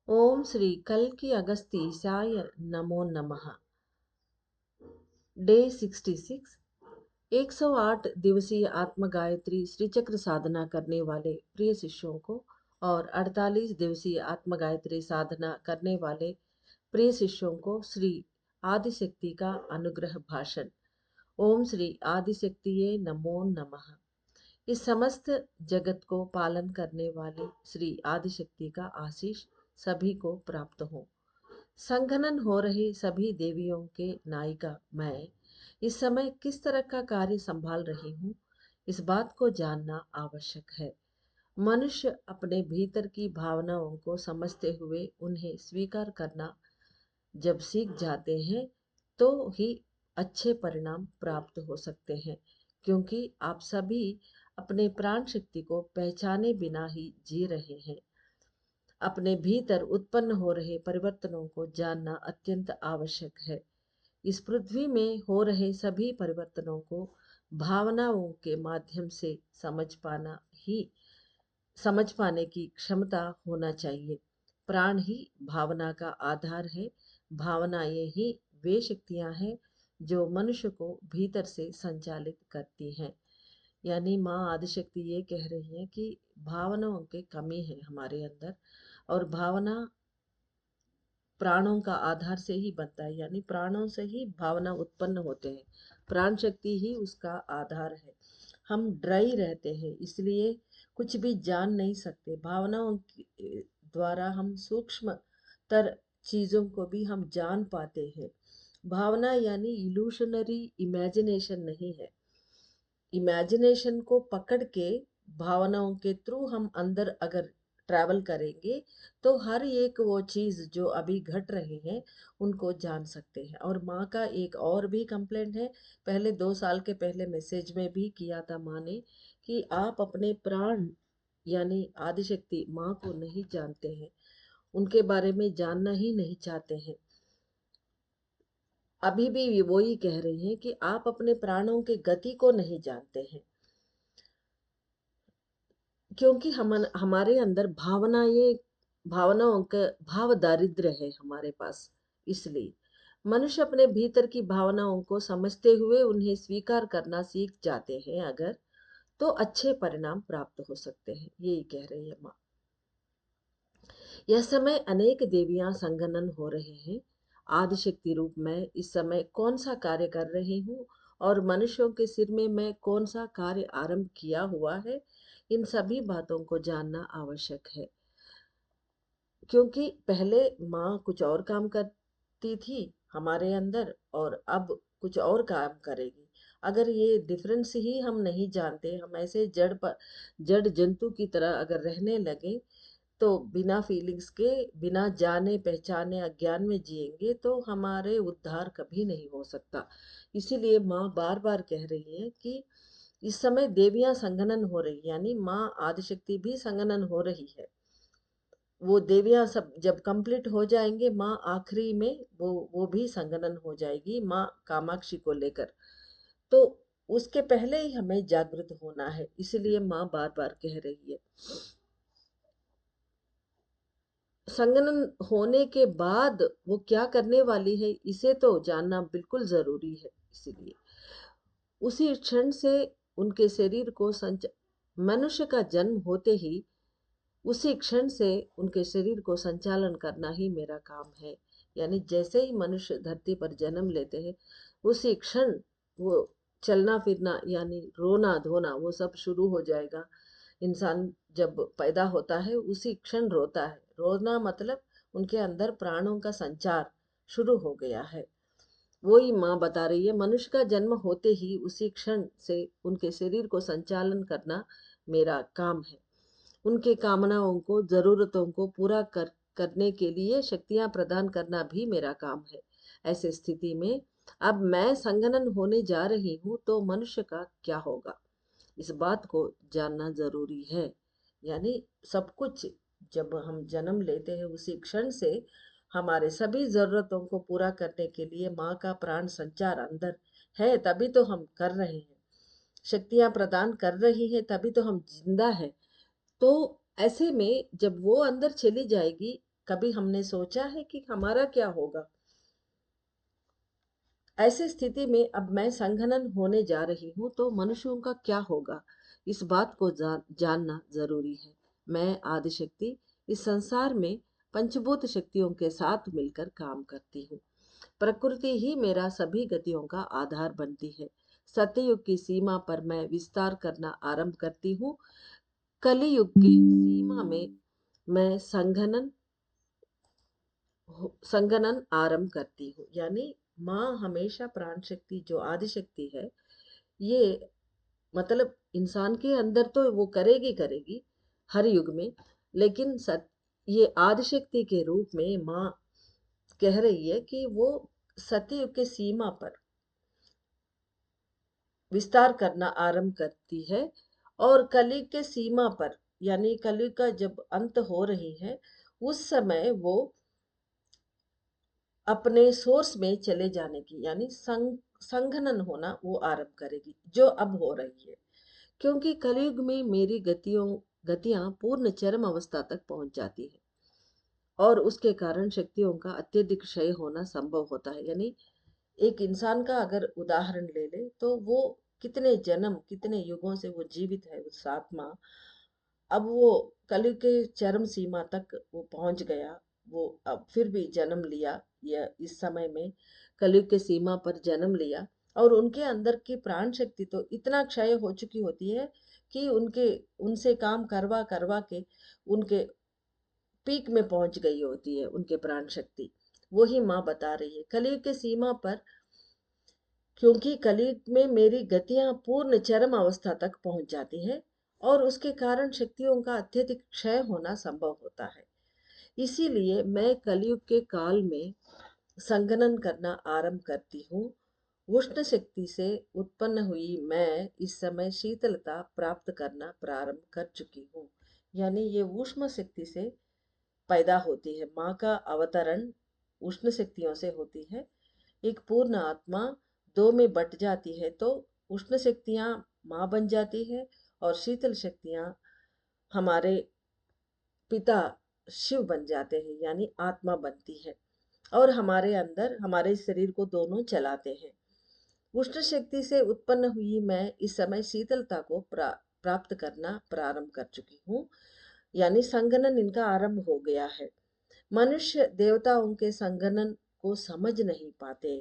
ओम श्री कल्कि अगस्तीसाय नमो नमः। डे 66। 108 दिवसीय आत्म गायत्री श्री चक्र साधना करने वाले प्रिय शिष्यों को और 48 दिवसीय आत्म गायत्री साधना करने वाले प्रिय शिष्यों को श्री आदिशक्ति का अनुग्रह भाषण। ओम श्री आदिशक्तिये नमो नमः। इस समस्त जगत को पालन करने वाले श्री आदिशक्ति का आशीष सभी को प्राप्त हो। संघनन हो रहे सभी देवियों के नायिका मैं इस समय किस तरह का कार्य संभाल रही हूँ, इस बात को जानना आवश्यक है। मनुष्य अपने भीतर की भावनाओं को समझते हुए उन्हें स्वीकार करना जब सीख जाते हैं तो ही अच्छे परिणाम प्राप्त हो सकते हैं, क्योंकि आप सभी अपने प्राण शक्ति को पहचाने बिना ही जी रहे हैं। अपने भीतर उत्पन्न हो रहे परिवर्तनों को जानना अत्यंत आवश्यक है। इस पृथ्वी में हो रहे सभी परिवर्तनों को भावनाओं के माध्यम से समझ पाने की क्षमता होना चाहिए। प्राण ही भावना का आधार है। भावनाएं ही वे शक्तियां हैं जो मनुष्य को भीतर से संचालित करती हैं। यानी माँ आदिशक्ति ये कह रही है कि भावनाओं की कमी है हमारे अंदर, और भावना प्राणों का आधार से ही बनता है, यानी प्राणों से ही भावना उत्पन्न होते हैं। प्राण शक्ति ही उसका आधार है। हम ड्राई रहते हैं, इसलिए कुछ भी जान नहीं सकते। भावनाओं द्वारा हम सूक्ष्म तर चीजों को भी हम जान पाते हैं। भावना यानी इल्यूशनरी इमेजिनेशन नहीं है। इमेजिनेशन को पकड़ के भावनाओं के थ्रू हम अंदर अगर ट्रैवल करेंगे तो हर एक वो चीज़ जो अभी घट रही है उनको जान सकते हैं। और माँ का एक और भी कंप्लेंट है, पहले 2 साल के पहले मैसेज में भी किया था माँ ने, कि आप अपने प्राण यानी आदिशक्ति माँ को नहीं जानते हैं, उनके बारे में जानना ही नहीं चाहते हैं। अभी भी वो ही कह रही हैं कि आप अपने प्राणों के गति को नहीं जानते हैं, क्योंकि हमारे अंदर भावनाओं का भाव दारिद्र्य है हमारे पास। इसलिए मनुष्य अपने भीतर की भावनाओं को समझते हुए उन्हें स्वीकार करना सीख जाते हैं अगर, तो अच्छे परिणाम प्राप्त हो सकते हैं। यही कह रही है माँ। यह समय अनेक देवियां संगनन हो रहे हैं। आदिशक्ति रूप में इस समय कौन सा कार्य कर रही हूँ और मनुष्यों के सिर में मैं कौन सा कार्य आरंभ किया हुआ है, इन सभी बातों को जानना आवश्यक है। क्योंकि पहले माँ कुछ और काम करती थी हमारे अंदर और अब कुछ और काम करेगी। अगर ये डिफरेंस ही हम नहीं जानते, हम ऐसे जड़ जंतु की तरह अगर रहने लगे तो बिना फीलिंग्स के, बिना जाने पहचाने अज्ञान में जिएंगे तो हमारे उद्धार कभी नहीं हो सकता। इसीलिए माँ बार बार कह रही है कि इस समय देवियां संगनन हो रही, यानी माँ आदिशक्ति भी संगनन हो रही है। वो देवियां सब जब कंप्लीट हो जाएंगे, माँ आखिरी में वो भी संगनन हो जाएगी माँ कामाक्षी को लेकर। तो उसके पहले ही हमें जागृत होना है, इसलिए माँ बार बार कह रही है। संगनन होने के बाद वो क्या करने वाली है, इसे तो जानना बिल्कुल जरूरी है। इसीलिए उसी क्षण से उनके शरीर को मनुष्य का जन्म होते ही उसी क्षण से उनके शरीर को संचालन करना ही मेरा काम है। यानी जैसे ही मनुष्य धरती पर जन्म लेते हैं उसी क्षण वो चलना फिरना यानी रोना धोना वो सब शुरू हो जाएगा। इंसान जब पैदा होता है उसी क्षण रोता है। रोना मतलब उनके अंदर प्राणों का संचार शुरू हो गया है। वो ही माँ बता रही है, मनुष्य का जन्म होते ही उसी क्षण से उनके शरीर को संचालन करना मेरा काम है। उनके कामनाओं को, जरूरतों को पूरा करने के लिए शक्तियां प्रदान करना भी मेरा काम है। ऐसे स्थिति में अब मैं संगनन होने जा रही हूँ तो मनुष्य का क्या होगा, इस बात को जानना जरूरी है। यानी सब कुछ जब हम जन्म लेते हैं उसी क्षण से हमारे सभी जरूरतों को पूरा करने के लिए माँ का प्राण संचार अंदर है, तभी तो हम कर रहे हैं। शक्तियां प्रदान कर रही है तभी तो हम जिंदा है। तो ऐसे में जब वो अंदर चली जाएगी, कभी हमने सोचा है कि हमारा क्या होगा? ऐसी स्थिति में अब मैं संघनन होने जा रही हूँ तो मनुष्यों का क्या होगा? इस बात को जानना जरूरी है। मैं आदिशक्ति इस संसार में पंचभूत शक्तियों के साथ मिलकर काम करती हूँ। प्रकृति ही मेरा सभी गतियों का आधार बनती है। सत्ययुग की सीमा पर मैं विस्तार करना आरंभ करती हूँ। कलियुग की सीमा में मैं संगनन आरंभ करती हूँ। यानी माँ हमेशा प्राण शक्ति जो आदि शक्ति है, ये मतलब इंसान के अंदर तो वो करेगी करेगी हर युग में, लेकिन ये आदि शक्ति के रूप में माँ कह रही है कि वो सतयुग के सीमा पर विस्तार करना आरंभ करती है। और कलयुग के सीमा पर, यानी कलयुग का जब अंत हो रही है, उस समय वो अपने सोर्स में चले जाने की, यानी संघनन होना वो आरंभ करेगी, जो अब हो रही है। क्योंकि कलयुग में मेरी गतियां पूर्ण चरम अवस्था तक पहुंच जाती है और उसके कारण शक्तियों का अत्यधिक क्षय होना संभव होता है। यानी एक इंसान का अगर उदाहरण ले ले तो वो कितने जन्म कितने युगों से वो जीवित है उस आत्मा, अब वो कलयुग के चरम सीमा तक वो पहुंच गया। वो अब फिर भी जन्म लिया, या इस समय में कलयुग के सीमा पर जन्म लिया, और उनके अंदर की प्राण शक्ति तो इतना क्षय हो चुकी होती है कि उनके उनसे काम करवा करवा के उनके पीक में पहुंच गई होती है उनके प्राण शक्ति। वही माँ बता रही है कलयुग के सीमा पर, क्योंकि कलयुग में मेरी गतियां पूर्ण चरम अवस्था तक पहुंच जाती है और उसके कारण शक्तियों का अत्यधिक क्षय होना संभव होता है। इसीलिए मैं कलयुग के काल में संगणन करना आरंभ करती हूँ। उष्ण शक्ति से उत्पन्न हुई मैं इस समय शीतलता प्राप्त करना प्रारंभ कर चुकी हूँ। यानी ये उष्ण शक्ति से पैदा होती है। माँ का अवतरण उष्ण शक्तियों से होती है। एक पूर्ण आत्मा दो में बट जाती है तो उष्ण शक्तियाँ माँ बन जाती है और शीतल शक्तियाँ हमारे पिता शिव बन जाते हैं, यानी आत्मा बनती है और हमारे अंदर हमारे शरीर को दोनों चलाते हैं। उष्ण शक्ति से उत्पन्न हुई मैं इस समय शीतलता को प्राप्त करना प्रारंभ कर चुकी हूँ। यानी संगनन इनका आरंभ हो गया है। मनुष्य देवताओं के संगनन को समझ नहीं पाते।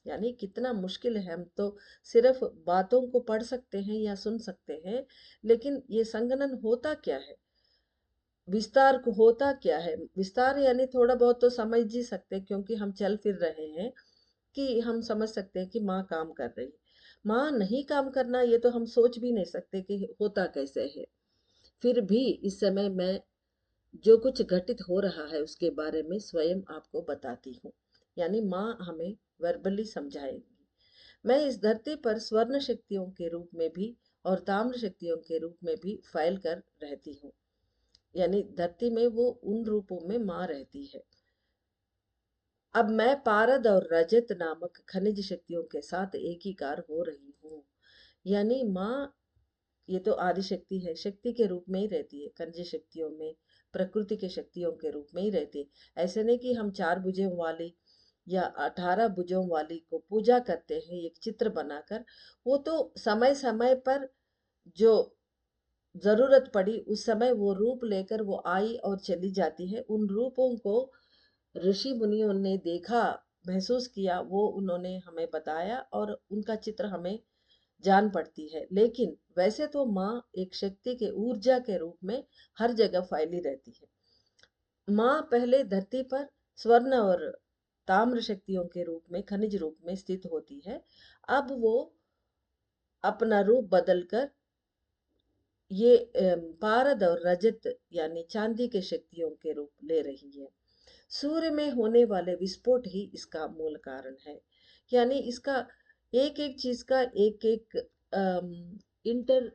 यानी कितना मुश्किल है, हम तो सिर्फ बातों को पढ़ सकते हैं या सुन सकते हैं, लेकिन ये संगनन होता क्या है, विस्तार को होता क्या है। विस्तार यानी थोड़ा बहुत तो समझ ही सकते, क्योंकि हम चल फिर रहे हैं कि हम समझ सकते हैं कि माँ काम कर रही है। माँ नहीं काम करना, ये तो हम सोच भी नहीं सकते कि होता कैसे है। फिर भी इस समय मैं जो कुछ घटित हो रहा है उसके बारे में स्वयं आपको बताती हूँ। यानी माँ हमें वर्बली समझाएगी। मैं इस धरती पर स्वर्ण शक्तियों के रूप में भी और ताम्र शक्तियों के रूप में भी फैल कर रहती हूँ। यानी धरती में वो उन रूपों में माँ रहती है। अब मैं पारद और रजत नामक खनिज शक्तियों के साथ एकीकार हो रही हूँ। यानी माँ ये तो आदि शक्ति है, शक्ति के रूप में ही रहती है, खनिज शक्तियों में प्रकृति के शक्तियों के रूप में ही रहती है। ऐसे नहीं कि हम 4 भुजों वाली या 18 भुजों वाली को पूजा करते हैं एक चित्र बनाकर। वो तो समय समय पर जो जरूरत पड़ी उस समय वो रूप लेकर वो आई और चली जाती है। उन रूपों को ऋषि मुनियों ने देखा, महसूस किया, वो उन्होंने हमें बताया और उनका चित्र हमें जान पड़ती है। लेकिन वैसे तो माँ एक शक्ति के ऊर्जा के रूप में हर जगह फैली रहती है। माँ पहले धरती पर स्वर्ण और ताम्र शक्तियों के रूप में, खनिज रूप में स्थित होती है। अब वो अपना रूप बदलकर ये पारद और रजत यानी चांदी के शक्तियों के रूप ले रही है। सूर्य में होने वाले विस्फोट ही इसका मूल कारण है। यानी इसका एक एक चीज का एक एक इंटर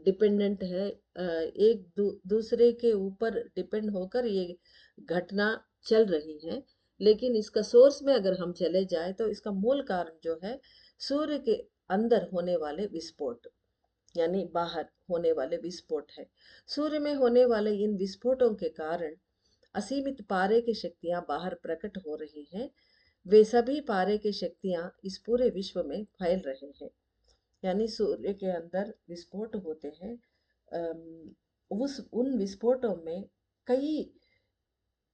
डिपेंडेंट है, एक दूसरे के ऊपर डिपेंड होकर ये घटना चल रही है। लेकिन इसका सोर्स में अगर हम चले जाए तो इसका मूल कारण जो है सूर्य के अंदर होने वाले विस्फोट, यानी बाहर होने वाले विस्फोट है। सूर्य में होने वाले इन विस्फोटों के कारण असीमित पारे की शक्तियां बाहर प्रकट हो रही हैं, वे सभी पारे की शक्तियां इस पूरे विश्व में फैल रहे हैं। यानी सूर्य के अंदर विस्फोट होते हैं, उस उन विस्फोटों में कई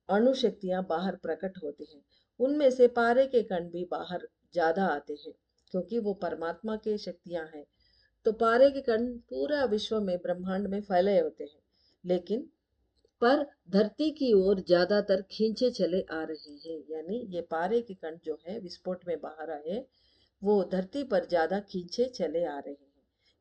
अणु शक्तियां बाहर प्रकट होती हैं। उनमें से पारे के कण भी बाहर ज्यादा आते हैं, क्योंकि वो परमात्मा के शक्तियां हैं। तो पारे के कण पूरा विश्व में ब्रह्मांड में फैले होते हैं, लेकिन पर धरती की ओर ज्यादातर खींचे चले आ रहे हैं। यानी ये पारे के कण जो है विस्फोट में बाहर आए, वो धरती पर ज्यादा खींचे चले आ रहे हैं।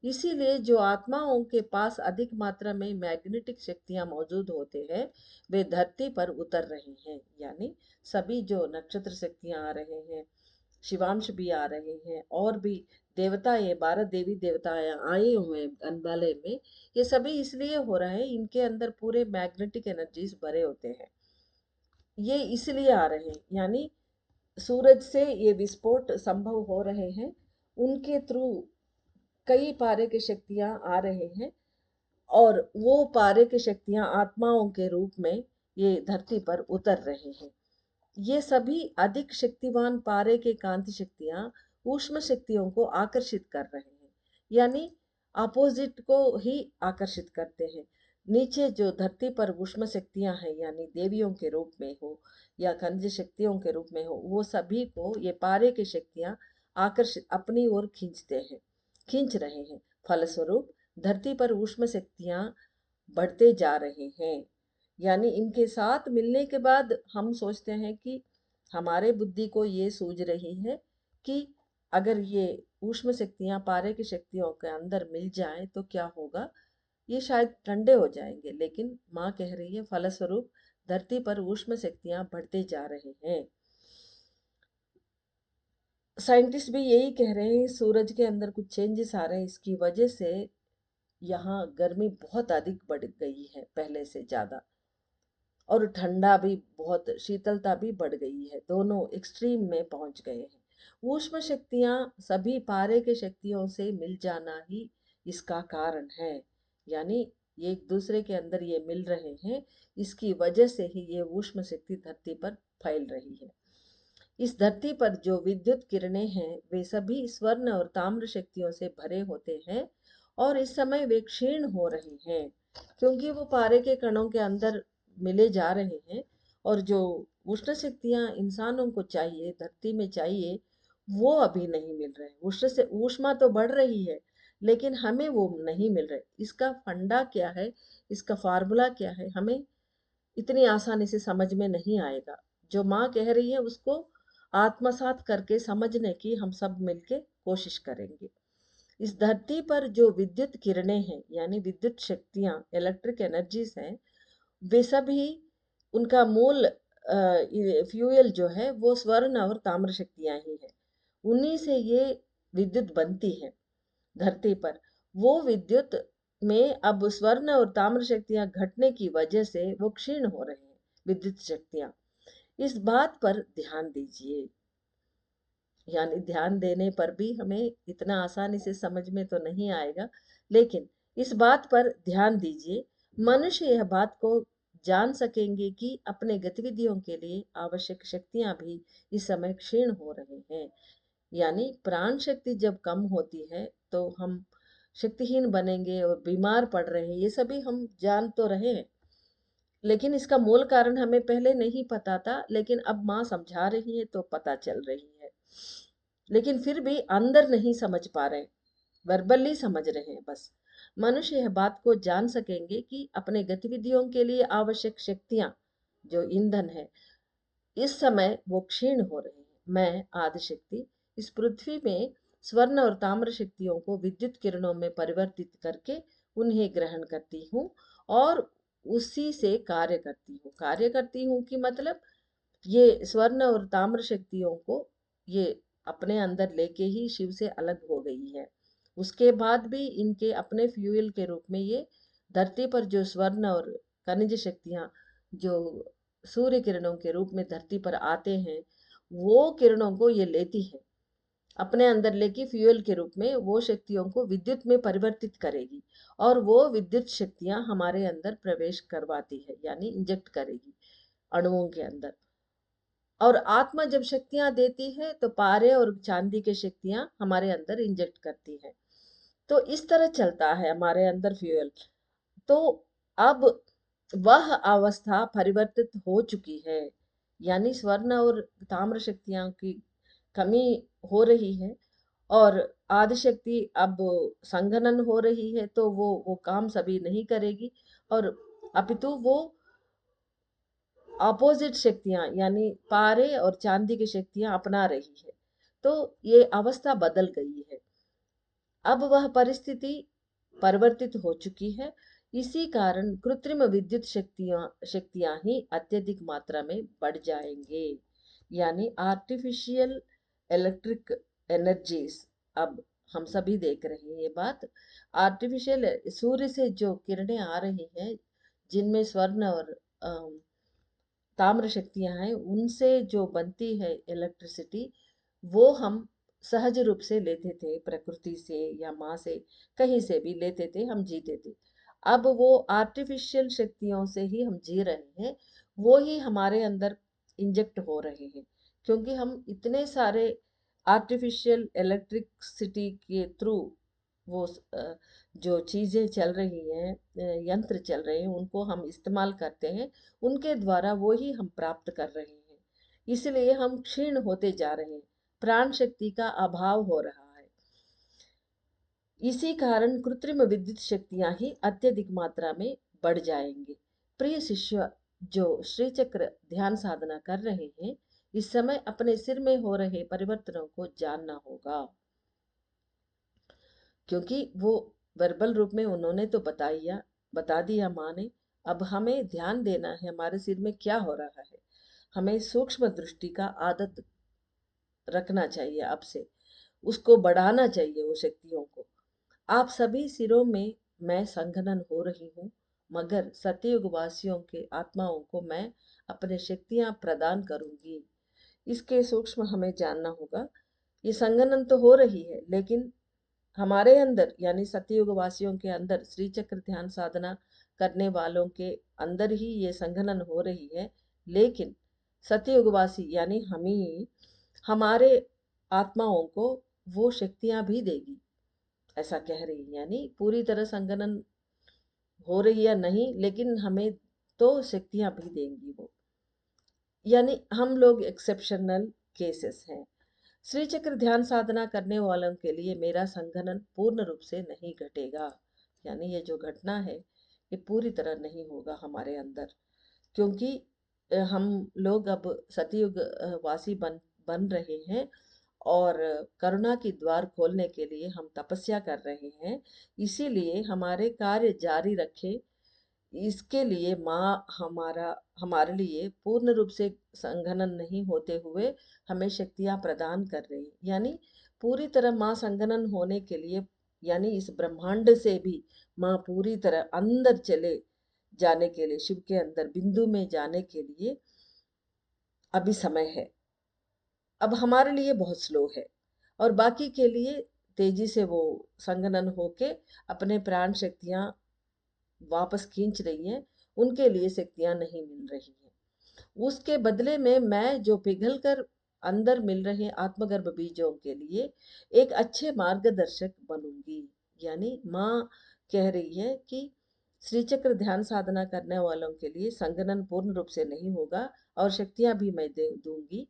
इसीलिए जो आत्माओं के पास अधिक मात्रा में मैग्नेटिक शक्तियां मौजूद होते हैं, वे धरती पर उतर रहे हैं। यानी सभी जो नक्षत्र शक्तियां आ रहे हैं, शिवांश भी आ रहे हैं, और भी देवता, ये 12 देवी देवता आए हुए हैं अनबाले में, ये सभी इसलिए हो रहा है, इनके अंदर पूरे मैग्नेटिक एनर्जीज भरे होते हैं, ये इसलिए आ रहे हैं। यानी सूरज से ये विस्फोट संभव हो रहे हैं, उनके थ्रू कई पारे की शक्तियां आ रहे हैं, और वो पारे की शक्तियां आत्माओं के रूप में ये धरती पर उतर रहे हैं। ये सभी अधिक शक्तिवान पारे के कांति शक्तियां ऊष्म शक्तियों को आकर्षित कर रहे हैं, यानी अपोजिट को ही आकर्षित करते हैं। नीचे जो धरती पर ऊष्म शक्तियां हैं, यानी देवियों के रूप में हो या खनिज शक्तियों के रूप में हो, वो सभी को ये पारे की शक्तियां आकर्षित अपनी ओर खींच रहे हैं। फलस्वरूप धरती पर ऊष्म शक्तियां बढ़ते जा रहे हैं। यानी इनके साथ मिलने के बाद हम सोचते हैं कि हमारे बुद्धि को ये सूझ रही है कि अगर ये ऊष्म शक्तियां पारे की शक्तियों के अंदर मिल जाएं तो क्या होगा, ये शायद ठंडे हो जाएंगे। लेकिन माँ कह रही है फलस्वरूप धरती पर ऊष्म शक्तियां बढ़ते जा रहे हैं। साइंटिस्ट भी यही कह रहे हैं, सूरज के अंदर कुछ चेंजेस आ रहे हैं, इसकी वजह से यहाँ गर्मी बहुत अधिक बढ़ गई है पहले से ज्यादा, और ठंडा भी बहुत, शीतलता भी बढ़ गई है, दोनों एक्सट्रीम में पहुंच गए हैं। ऊष्म शक्तियां सभी पारे के शक्तियों से मिल जाना ही इसका कारण है। यानी ये एक दूसरे के अंदर ये मिल रहे हैं, इसकी वजह से ही ये ऊष्म शक्ति धरती पर फैल रही है। इस धरती पर जो विद्युत किरणें हैं, वे सभी स्वर्ण और ताम्र शक्तियों से भरे होते हैं, और इस समय वे क्षीण हो रहे हैं, क्योंकि वो पारे के कणों के अंदर मिले जा रहे हैं। और जो उष्ण शक्तियां इंसानों को चाहिए, धरती में चाहिए, वो अभी नहीं मिल रहे। उष्ण से ऊष्मा तो बढ़ रही है, लेकिन हमें वो नहीं मिल रहे। इसका फंडा क्या है, इसका फार्मूला क्या है, हमें इतनी आसानी से समझ में नहीं आएगा। जो माँ कह रही है उसको आत्मसात करके समझने की हम सब मिलके कोशिश करेंगे। इस धरती पर जो विद्युत किरणें हैं, यानी विद्युत शक्तियां, इलेक्ट्रिक एनर्जीज हैं, वे सभी, उनका मूल फ्यूयल जो है वो स्वर्ण और ताम्र शक्तियां ही है। उन्हीं से ये विद्युत बनती है धरती पर। वो विद्युत में अब स्वर्ण और ताम्र शक्तियां घटने की वजह से वो क्षीण हो रहे हैं, विद्युत शक्तियां। इस बात पर ध्यान दीजिए। यानी ध्यान देने पर भी हमें इतना आसानी से समझ में तो नहीं आएगा, लेकिन इस बात पर ध्यान दीजिए। मनुष्य यह बात को जान सकेंगे कि अपने गतिविधियों के लिए आवश्यक शक्तियां भी इस समय क्षीण हो रहे हैं। यानी प्राण शक्ति जब कम होती है तो हम शक्तिहीन बनेंगे और बीमार पड़ रहे हैं, ये सभी हम जान तो रहे हैं, लेकिन इसका मूल कारण हमें पहले नहीं पता था। लेकिन अब माँ समझा रही है तो पता चल रही है, लेकिन फिर भी अंदर नहीं समझ पा रहे, वर्बली समझ रहे हैं बस। मनुष्य यह बात को जान सकेंगे कि अपने गतिविधियों के लिए आवश्यक शक्तियां, जो ईंधन है, इस समय वो क्षीण हो रहे हैं। मैं आदिशक्ति इस पृथ्वी में स्वर्ण और ताम्र शक्तियों को विद्युत किरणों में परिवर्तित करके उन्हें ग्रहण करती हूँ, और उसी से कार्य करती हूँ कि मतलब ये स्वर्ण और ताम्र शक्तियों को ये अपने अंदर लेके ही शिव से अलग हो गई है। उसके बाद भी इनके अपने फ्यूल के रूप में ये धरती पर जो स्वर्ण और खनिज शक्तियां जो सूर्य किरणों के रूप में धरती पर आते हैं, वो किरणों को ये लेती है, अपने अंदर लेके फ्यूल के रूप में वो शक्तियों को विद्युत में परिवर्तित करेगी, और वो विद्युत शक्तियां हमारे अंदर प्रवेश करवाती है, यानी इंजेक्ट करेगी। अणुओं के अंदर। और आत्मा जब शक्तियां देती है तो पारे और चांदी की शक्तियां हमारे अंदर इंजेक्ट करती है। तो इस तरह चलता है हमारे अंदर फ्यूल। तो अब वह अवस्था परिवर्तित हो चुकी है, यानी स्वर्ण और ताम्र शक्तियों की कमी हो रही है और आदिशक्ति अब संघनन हो रही है, तो वो काम सभी नहीं करेगी और अपितु वो अपोजिट शक्तियां यानी पारे और चांदी की शक्तियां अपना रही है। तो ये अवस्था बदल गई है। अब वह परिस्थिति परिवर्तित हो चुकी है। इसी कारण कृत्रिम विद्युत शक्तियां ही अत्यधिक मात्रा में बढ़ जाएंगे, यानी आर्टिफिशियल इलेक्ट्रिक एनर्जीज। अब हम सभी देख रहे हैं ये बात। आर्टिफिशियल सूर्य से जो किरणें आ रही हैं, जिनमें स्वर्ण और ताम्र शक्तियां हैं, उनसे जो बनती है इलेक्ट्रिसिटी, वो हम सहज रूप से लेते थे, प्रकृति से या माँ से, कहीं से भी लेते थे, हम जीते थे। अब वो आर्टिफिशियल शक्तियों से ही हम जी रहे हैं, वो ही हमारे अंदर इंजेक्ट हो रहे हैं, क्योंकि हम इतने सारे आर्टिफिशियल इलेक्ट्रिसिटी के थ्रू वो जो चीज़ें चल रही हैं, यंत्र चल रहे हैं, उनको हम इस्तेमाल करते हैं, उनके द्वारा वो ही हम प्राप्त कर रहे हैं। इसलिए हम क्षीण होते जा रहे हैं, प्राण शक्ति का अभाव हो रहा है। इसी कारण कृत्रिम विद्युत शक्तियां ही अत्यधिक मात्रा में बढ़ जाएंगे। प्रिय शिष्य, जो श्री चक्र ध्यान साधना कर रहे हैं, इस समय अपने सिर में हो रहे परिवर्तनों को जानना होगा, क्योंकि वो वर्बल रूप में उन्होंने तो बता दिया माँ ने। अब हमें ध्यान देना है हमारे सिर में क्या हो रहा है। हमें सूक्ष्म दृष्टि का आदत रखना चाहिए, अब से उसको बढ़ाना चाहिए वो शक्तियों को। आप सभी सिरों में मैं संघनन हो रही हूँ, मगर सतयुग वासियों के आत्माओं को मैं अपने शक्तियां प्रदान करूंगी। इसके सूक्ष्म हमें जानना होगा। ये संघनन तो हो रही है, लेकिन हमारे अंदर यानी सतयुग वासियों के अंदर, श्री चक्र ध्यान साधना करने वालों के अंदर ही ये संघनन हो रही है। लेकिन सतयुग वासी यानी हम ही हमारे आत्माओं को वो शक्तियां भी देगी, ऐसा कह रही है। यानी पूरी तरह संघनन हो रही या नहीं, लेकिन हमें तो शक्तियां भी देंगी वो। यानी हम लोग एक्सेप्शनल केसेस हैं। श्री चक्र ध्यान साधना करने वालों के लिए मेरा संघनन पूर्ण रूप से नहीं घटेगा, यानी ये जो घटना है ये पूरी तरह नहीं होगा हमारे अंदर, क्योंकि हम लोग अब सतयुग वासी बन रहे हैं और करुणा की द्वार खोलने के लिए हम तपस्या कर रहे हैं। इसीलिए हमारे कार्य जारी रखें। इसके लिए माँ हमारे लिए पूर्ण रूप से संघनन नहीं होते हुए हमें शक्तियाँ प्रदान कर रही, यानी पूरी तरह माँ संघनन होने के लिए, यानी इस ब्रह्मांड से भी माँ पूरी तरह अंदर चले जाने के लिए, शिव के अंदर बिंदु में जाने के लिए अभी समय है। अब हमारे लिए बहुत स्लो है और बाकी के लिए तेजी से वो संघनन होके अपने प्राण शक्तियाँ वापस खींच रही हैं, उनके लिए शक्तियाँ नहीं मिल रही हैं। उसके बदले में मैं जो पिघल कर अंदर मिल रहे आत्मगर्भ बीजों के लिए एक अच्छे मार्गदर्शक बनूंगी। यानी माँ कह रही है कि श्री चक्र ध्यान साधना करने वालों के लिए संगनन पूर्ण रूप से नहीं होगा और शक्तियां भी मैं दे दूंगी।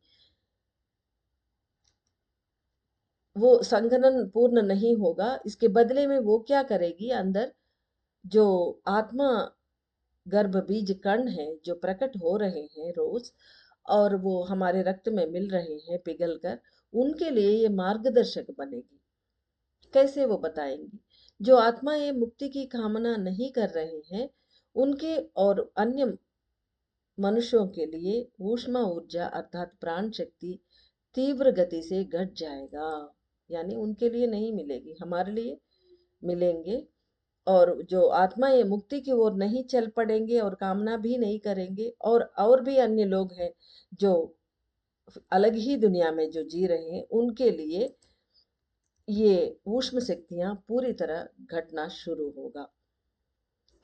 वो संगनन पूर्ण नहीं होगा, इसके बदले में वो क्या करेगी, अंदर जो आत्मा गर्भ बीज कण है जो प्रकट हो रहे हैं रोज और वो हमारे रक्त में मिल रहे हैं पिघल कर, उनके लिए ये मार्गदर्शक बनेगी। कैसे वो बताएंगी। जो आत्मा ये मुक्ति की कामना नहीं कर रहे हैं, उनके और अन्य मनुष्यों के लिए ऊष्मा ऊर्जा अर्थात प्राण शक्ति तीव्र गति से घट जाएगा, यानी उनके लिए नहीं मिलेगी, हमारे लिए मिलेंगे। और जो आत्मा ये मुक्ति की ओर नहीं चल पड़ेंगे और कामना भी नहीं करेंगे, और भी अन्य लोग हैं जो अलग ही दुनिया में जो जी रहे हैं, उनके लिए ये ऊष्म शक्तियां पूरी तरह घटना शुरू होगा।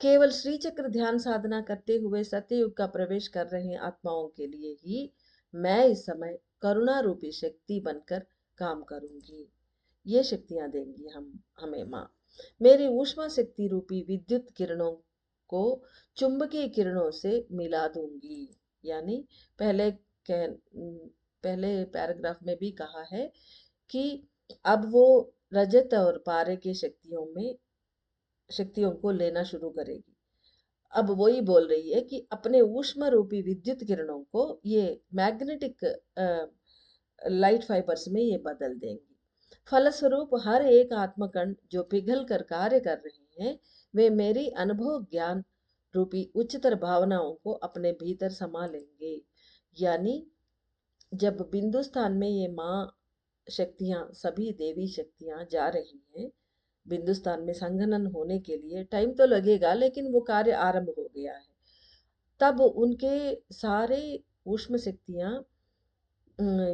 केवल श्री चक्र ध्यान साधना करते हुए सत्ययुग का प्रवेश कर रहे आत्माओं के लिए ही मैं इस समय करुणा रूपी शक्ति बनकर काम करूंगी। ये शक्तियां देंगी हमें माँ। मेरी ऊष्मा शक्ति रूपी विद्युत किरणों को चुंबकीय किरणों से मिला दूंगी। यानी पहले पैराग्राफ में भी कहा है कि अब वो रजत और पारे की शक्तियों को लेना शुरू करेगी। अब वही बोल रही है कि अपने ऊष्मा रूपी विद्युत किरणों को ये मैग्नेटिक लाइट फाइबर्स में ये बदल देंगी। फलस्वरूप हर एक आत्मकण जो पिघल कर कार्य कर रहे हैं, वे मेरी अनुभव ज्ञान रूपी उच्चतर भावनाओं को अपने भीतर समा लेंगे। यानी जब बिंदु स्थान में ये माँ शक्तियां, सभी देवी शक्तियां जा रही हैं बिंदु स्थान में संघनन होने के लिए, टाइम तो लगेगा लेकिन वो कार्य आरंभ हो गया है। तब उनके सारे ऊष्म शक्तियां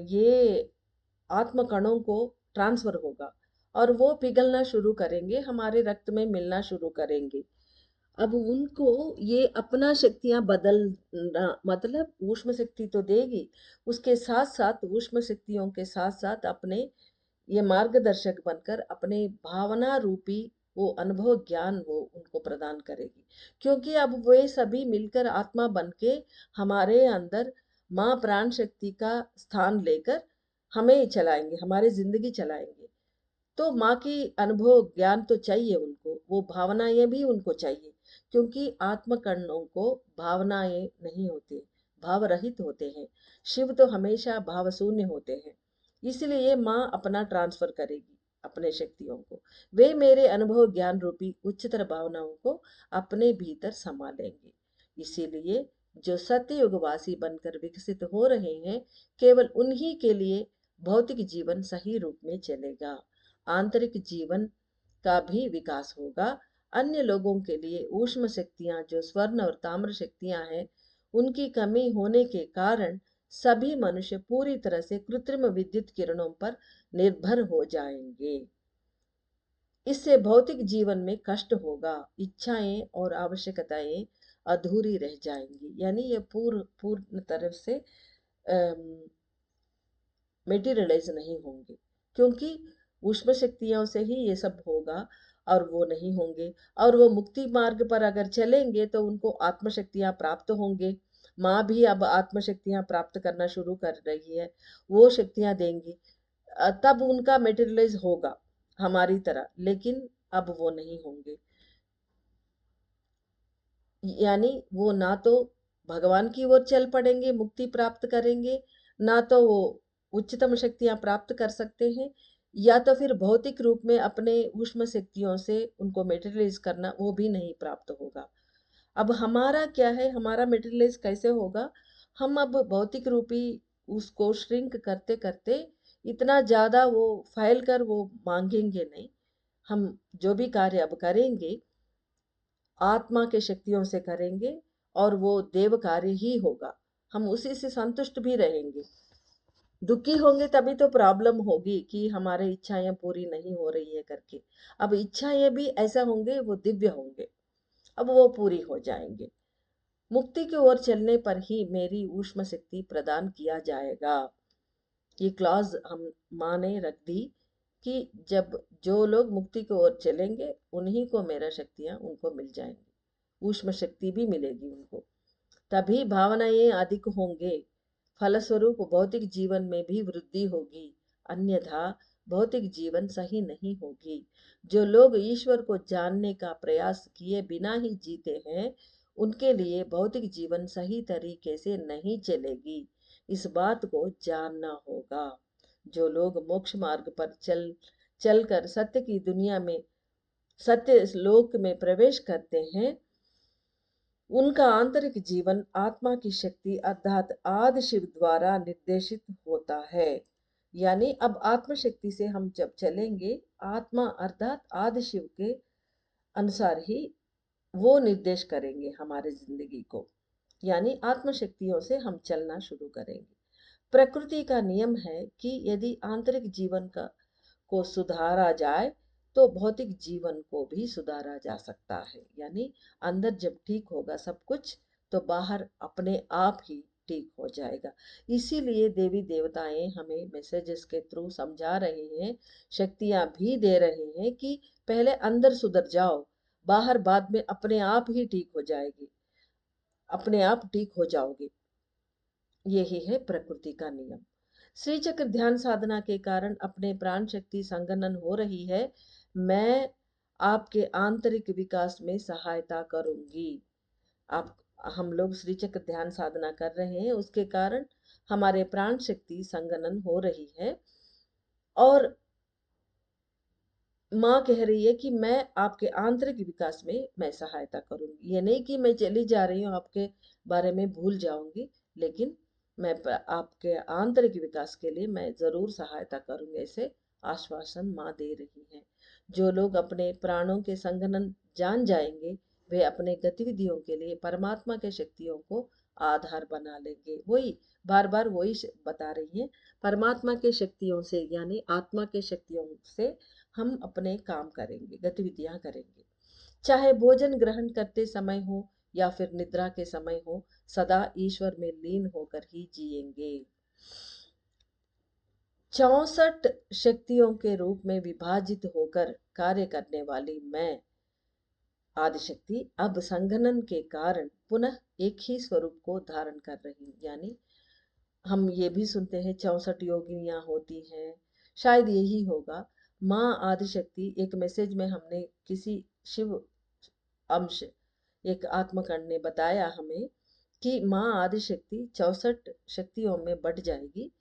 ये आत्म कणों को ट्रांसफर होगा और वो पिघलना शुरू करेंगे, हमारे रक्त में मिलना शुरू करेंगे। अब उनको ये अपना शक्तियां बदलना, मतलब ऊष्म शक्ति तो देगी, उसके साथ साथ ऊष्म शक्तियों के साथ साथ अपने ये मार्गदर्शक बनकर अपने भावना रूपी वो अनुभव ज्ञान वो उनको प्रदान करेगी। क्योंकि अब वे सभी मिलकर आत्मा बन के हमारे अंदर माँ प्राण शक्ति का स्थान लेकर हमें चलाएंगे, हमारी जिंदगी चलाएंगे। तो माँ की अनुभव ज्ञान तो चाहिए उनको, वो भावनाएं भी उनको चाहिए, क्योंकि आत्मकरणों को भावनाएं नहीं होती, भाव रहित होते हैं। शिव तो हमेशा भाव शून्य होते हैं। इसलिए माँ अपना ट्रांसफर करेगी अपने शक्तियों को, वे मेरे अनुभव ज्ञान रूपी उच्चतर भावनाओं को अपने भीतर समा लेंगे। इसीलिए जो सत्ययुगवासी बनकर विकसित हो रहे हैं, केवल उन्हीं के लिए भौतिक जीवन सही रूप में चलेगा, आंतरिक जीवन का भी विकास होगा। अन्य लोगों के लिए ऊष्म शक्तियां जो स्वर्ण और ताम्र शक्तियां हैं, उनकी कमी होने के कारण सभी मनुष्य पूरी तरह से कृत्रिम विद्युत किरणों पर निर्भर हो जाएंगे। इससे भौतिक जीवन में कष्ट होगा, इच्छाएं और आवश्यकताएं अधूरी रह जाएंगी। यानी ये पूर्ण तरह से मेटीरियलाइज नहीं होंगे, क्योंकि ऊष्म शक्तियों से ही ये सब होगा और वो नहीं होंगे। और वो मुक्ति मार्ग पर अगर चलेंगे तो उनको आत्मशक्तियां प्राप्त होंगे। माँ भी अब आत्मशक्तियां प्राप्त करना शुरू कर रही है, वो शक्तियां देंगी, तब उनका मेटेरियलाइज होगा हमारी तरह, लेकिन अब वो नहीं होंगे। यानी वो ना तो भगवान की ओर चल पड़ेंगे, मुक्ति प्राप्त करेंगे, ना तो वो उच्चतम शक्तियां प्राप्त कर सकते हैं, या तो फिर भौतिक रूप में अपने ऊष्म शक्तियों से उनको मेटेरियलाइज करना, वो भी नहीं प्राप्त होगा। अब हमारा क्या है, हमारा मेटेरियलाइज कैसे होगा? हम अब भौतिक रूपी उसको श्रिंक करते करते इतना ज्यादा वो फैल कर वो मांगेंगे नहीं। हम जो भी कार्य अब करेंगे आत्मा के शक्तियों से करेंगे और वो देव कार्य ही होगा, हम उसी से संतुष्ट भी रहेंगे। दुखी होंगे तभी तो प्रॉब्लम होगी कि हमारे इच्छाएं पूरी नहीं हो रही है करके। अब इच्छाएं भी ऐसा होंगे, वो दिव्य होंगे, अब वो पूरी हो जाएंगे। मुक्ति की ओर चलने पर ही मेरी ऊष्म शक्ति प्रदान किया जाएगा। ये क्लॉज हम माँ ने रख दी कि जब जो लोग मुक्ति की ओर चलेंगे उन्हीं को मेरा शक्तियां उनको मिल जाएंगी, ऊष्म शक्ति भी मिलेगी उनको, तभी भावनाएं अधिक होंगे। फलस्वरूप भौतिक जीवन में भी वृद्धि होगी, अन्यथा भौतिक जीवन सही नहीं होगी। जो लोग ईश्वर को जानने का प्रयास किए बिना ही जीते हैं, उनके लिए भौतिक जीवन सही तरीके से नहीं चलेगी। इस बात को जानना होगा। जो लोग मोक्ष मार्ग पर चलकर सत्य की दुनिया में, सत्य लोक में प्रवेश करते हैं, उनका आंतरिक जीवन आत्मा की शक्ति अर्थात आदि शिव द्वारा निर्देशित होता है। यानी अब आत्म शक्ति से हम जब चलेंगे, आत्मा अर्थात आदि शिव के अनुसार ही वो निर्देश करेंगे हमारे जिंदगी को। यानी आत्म शक्तियों से हम चलना शुरू करेंगे। प्रकृति का नियम है कि यदि आंतरिक जीवन का को सुधारा जाए तो भौतिक जीवन को भी सुधारा जा सकता है। यानी अंदर जब ठीक होगा सब कुछ, तो बाहर अपने आप ही ठीक हो जाएगा। इसीलिए देवी देवताएं हमें मैसेजेस के थ्रू समझा रहे हैं, शक्तियां भी दे रहे हैं कि पहले अंदर सुधर जाओ, बाहर बाद में अपने आप ही ठीक हो जाएगी, अपने आप ठीक हो जाओगे। यही है प्रकृति का नियम। श्री चक्र ध्यान साधना के कारण अपने प्राण शक्ति संगनन हो रही है। मैं आपके आंतरिक विकास में सहायता करूंगी। आप हम लोग श्री चक्र ध्यान साधना कर रहे हैं, उसके कारण हमारे प्राण शक्ति संगनन हो रही है। और माँ कह रही है कि मैं आपके आंतरिक विकास में मैं सहायता करूंगी। ये नहीं कि मैं चली जा रही हूँ, आपके बारे में भूल जाऊंगी, लेकिन मैं आपके आंतरिक विकास के लिए मैं जरूर सहायता करूंगी, ऐसे आश्वासन माँ दे रही है। जो लोग अपने प्राणों के संगनन जान जाएंगे, वे अपने गतिविधियों के लिए परमात्मा के शक्तियों को आधार बना लेंगे। वही बार बार वही बता रही है, परमात्मा के शक्तियों से यानी आत्मा के शक्तियों से हम अपने काम करेंगे, गतिविधियां करेंगे। चाहे भोजन ग्रहण करते समय हो या फिर निद्रा के समय हो, सदा ईश्वर में लीन होकर ही जिएंगे। 64 शक्तियों के रूप में विभाजित होकर कार्य करने वाली मैं आदिशक्ति अब संघनन के कारण पुनः एक ही स्वरूप को धारण कर रही हूँ। यानी हम ये भी सुनते हैं 64 योगिनियां होती हैं, शायद यही होगा। माँ आदिशक्ति, एक मैसेज में हमने किसी शिव अंश, एक आत्मकर्ण ने बताया हमें कि माँ आदिशक्ति 64 शक्तियों में बट जाएगी।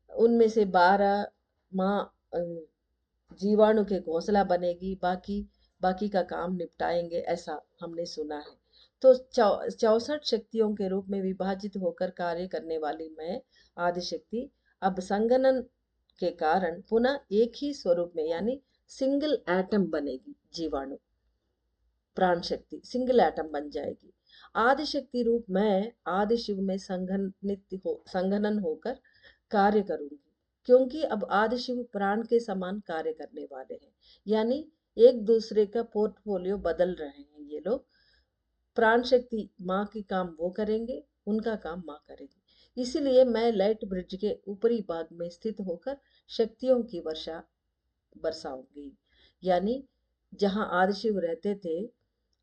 उनमें से 12 माँ जीवाणु के घोंसला बनेगी, बाकी बाकी का काम निपटाएंगे, ऐसा हमने सुना है। तो 64 शक्तियों के रूप में विभाजित होकर कार्य करने वाली मैं आदिशक्ति अब संगनन के कारण पुनः एक ही स्वरूप में यानी सिंगल एटम बनेगी। जीवाणु प्राण शक्ति सिंगल एटम बन जाएगी। आदिशक्ति रूप मैं आदि शिव में संघनन होकर कार्य करूंगी, क्योंकि अब आदि शिव प्राण के समान कार्य करने वाले हैं। यानी एक दूसरे का पोर्टफोलियो बदल रहे हैं ये लोग। प्राण शक्ति माँ की काम वो करेंगे, उनका काम माँ करेगी। इसीलिए मैं लाइट ब्रिज के ऊपरी भाग में स्थित होकर शक्तियों की वर्षा बरसाऊंगी। यानी जहाँ आदिशिव रहते थे,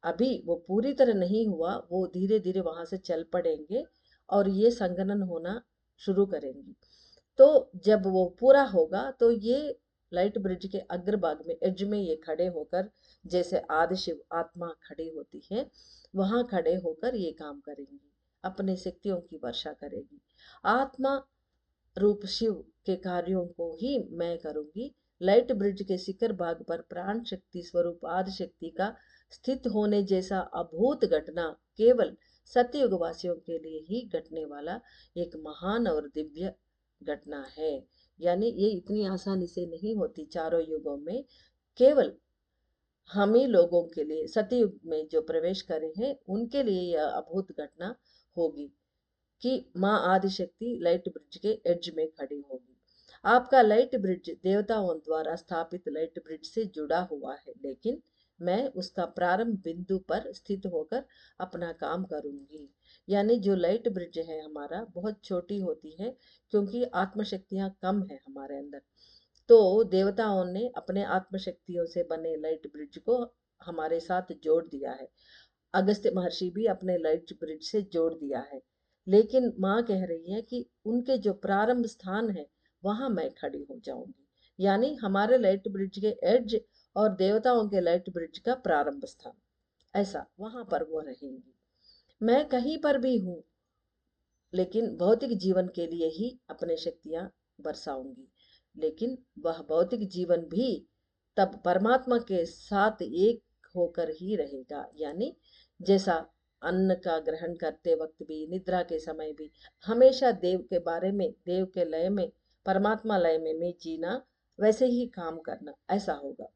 अभी वो पूरी तरह नहीं हुआ, वो धीरे धीरे वहां से चल पड़ेंगे और ये संगनन होना शुरू करेंगी। तो जब वो पूरा होगा तो ये लाइट ब्रिज के अग्रभाग में एज में ये खड़े होकर, जैसे आदिशिव आत्मा खड़ी होती है, वहां खड़े होकर ये काम करेंगी, अपने शक्तियों की वर्षा करेगी। आत्मा रूप शिव के कार्यों को ही मैं करूंगी। लाइट ब्रिज के शिखर भाग पर प्राण शक्ति स्वरूप आदि शक्ति का स्थित होने जैसा अभूत घटना केवल सतयुग वासियों के लिए ही घटने वाला एक महान और दिव्य घटना है। यानी ये इतनी आसानी से नहीं होती चारों युगों में, केवल हम ही लोगों के लिए, सतयुग में जो प्रवेश करे हैं उनके लिए यह अभूत घटना होगी कि माँ आदिशक्ति लाइट ब्रिज के एज में खड़ी होगी। आपका लाइट ब्रिज देवताओं द्वारा स्थापित लाइट ब्रिज से जुड़ा हुआ है, लेकिन मैं उसका प्रारंभ बिंदु पर स्थित होकर अपना काम करूंगी। यानी जो लाइट ब्रिज है हमारा बहुत छोटी होती है, क्योंकि आत्मशक्तियां कम है हमारे अंदर। तो देवताओं ने अपने आत्मशक्तियों से बने लाइट ब्रिज को हमारे साथ जोड़ दिया है। अगस्त्य महर्षि भी अपने लाइट ब्रिज से जोड़ दिया है। लेकिन माँ कह रही है कि उनके जो प्रारंभ स्थान है वहां मैं खड़ी हो जाऊंगी। यानी हमारे लाइट ब्रिज के एज और देवताओं के लाइट ब्रिज का प्रारंभ स्थान, ऐसा वहां पर वो रहेंगी। मैं कहीं पर भी हूँ, लेकिन भौतिक जीवन के लिए ही अपने शक्तियां बरसाऊंगी। लेकिन वह भौतिक जीवन भी तब परमात्मा के साथ एक होकर ही रहेगा। यानी जैसा अन्न का ग्रहण करते वक्त भी, निद्रा के समय भी, हमेशा देव के बारे में, देव के लय में, परमात्मा लय में जीना, वैसे ही काम करना, ऐसा होगा।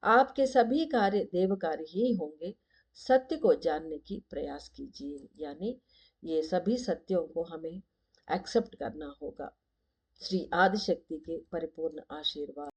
आपके सभी कार्य देव कार्य ही होंगे। सत्य को जानने की प्रयास कीजिए। यानी ये सभी सत्यों को हमें एक्सेप्ट करना होगा। श्री आदिशक्ति के परिपूर्ण आशीर्वाद।